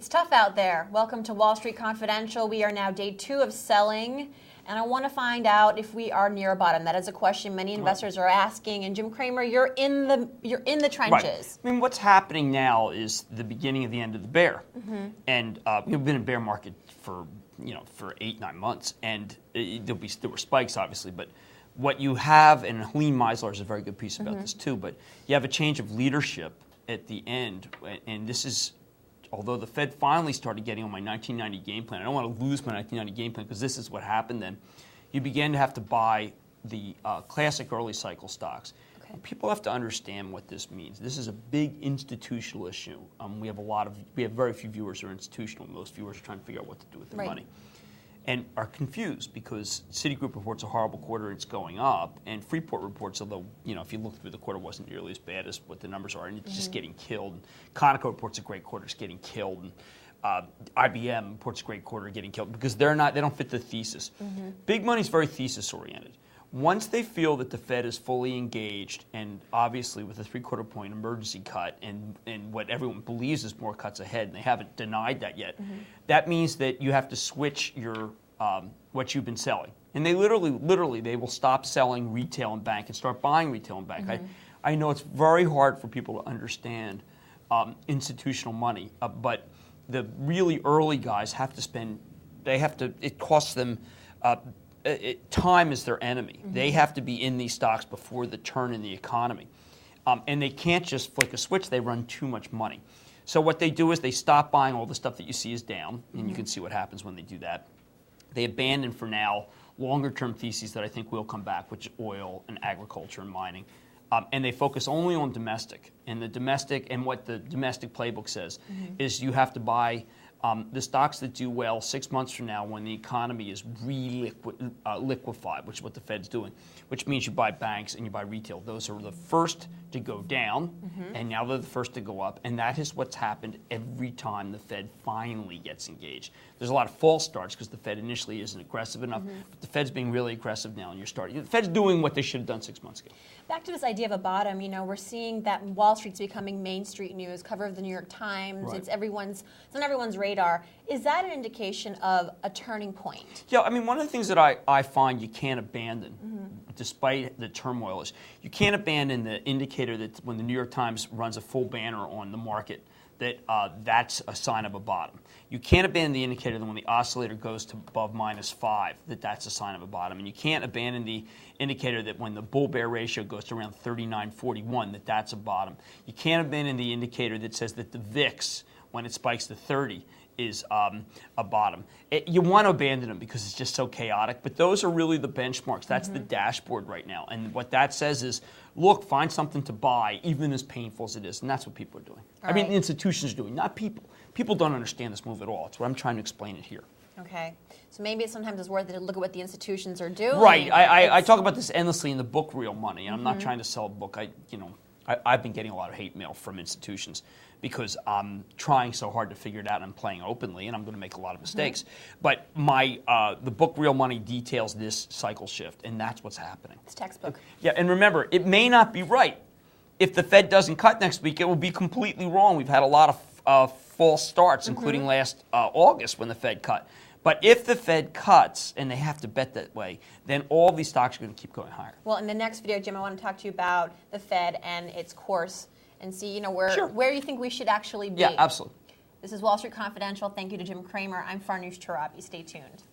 It's tough out there. Welcome to Wall Street Confidential. We are now day 2 of selling, and I want to find out if we are near a bottom. That is a question many investors are asking. And Jim Cramer, you're in the trenches. Right. I mean, what's happening now is the beginning of the end of the bear, and we've been in bear market for 8-9 months, and there were spikes obviously, but what you have, and Helene Meisler is a very good piece about this too, but you have a change of leadership at the end, and this is. Although the Fed finally started getting on my 1990 game plan, I don't want to lose my 1990 game plan because this is what happened then. You began to have to buy the classic early cycle stocks. Okay. People have to understand what this means. This is a big institutional issue. We have very few viewers who are institutional. Most viewers are trying to figure out what to do with their money. And are confused because Citigroup reports a horrible quarter, it's going up, and Freeport reports, although if you look through the quarter, wasn't nearly as bad as what the numbers are, and it's just getting killed. Conoco reports a great quarter, it's getting killed, and IBM reports a great quarter, getting killed because they don't fit the thesis. Big money's very thesis oriented. Once they feel that the Fed is fully engaged, and obviously with a 3/4 point emergency cut and what everyone believes is more cuts ahead, and they haven't denied that yet, that means that you have to switch your what you've been selling. And they literally, they will stop selling retail and bank and start buying retail and bank. I know it's very hard for people to understand institutional money, but the really early guys have to spend, it costs them, time is their enemy. They have to be in these stocks before the turn in the economy. And they can't just flick a switch, they run too much money. So what they do is they stop buying all the stuff that you see is down, and you can see what happens when they do that. They abandon for now longer-term theses that I think will come back, which is oil and agriculture and mining. And they focus only on domestic. And what the domestic playbook says is you have to buy the stocks that do well 6 months from now when the economy is liquefied, which is what the Fed's doing, which means you buy banks and you buy retail. Those are the first to go down, and now they're the first to go up. And that is what's happened every time the Fed finally gets engaged. There's a lot of false starts because the Fed initially isn't aggressive enough, but the Fed's being really aggressive now, and you're starting. The Fed's doing what they should have done 6 months ago. Back to this idea of a bottom, we're seeing that Wall Street's becoming Main Street news, cover of the New York Times. It's on everyone's radar. Is that an indication of a turning point? Yeah, I mean, one of the things that I find you can't abandon, despite the turmoil, is you can't abandon the indicator that when the New York Times runs a full banner on the market, that's a sign of a bottom. You can't abandon the indicator that when the oscillator goes to above -5, that's a sign of a bottom. And you can't abandon the indicator that when the bull-bear ratio goes to around 39.41, that's a bottom. You can't abandon the indicator that says that the VIX, when it spikes to 30, is a bottom. You want to abandon them because it's just so chaotic, but those are really the benchmarks. That's the dashboard right now. And what that says is, look, find something to buy, even as painful as it is. And that's what people are doing. I mean, the institutions are doing, not people. People don't understand this move at all. It's what I'm trying to explain it here. Okay. So maybe sometimes it's worth it to look at what the institutions are doing. Right. I talk about this endlessly in the book Real Money, and I'm not trying to sell a book. I've been getting a lot of hate mail from institutions because I'm trying so hard to figure it out and I'm playing openly, and I'm going to make a lot of mistakes. But the book Real Money details this cycle shift, and that's what's happening. It's textbook. Yeah, and remember, it may not be right. If the Fed doesn't cut next week, it will be completely wrong. We've had a lot of false starts, including last August when the Fed cut. But if the Fed cuts, and they have to bet that way, then all these stocks are going to keep going higher. Well, in the next video, Jim, I want to talk to you about the Fed and its course and see, where you think we should actually be. Yeah, absolutely. This is Wall Street Confidential. Thank you to Jim Cramer. I'm Farnoosh Torabi. Stay tuned.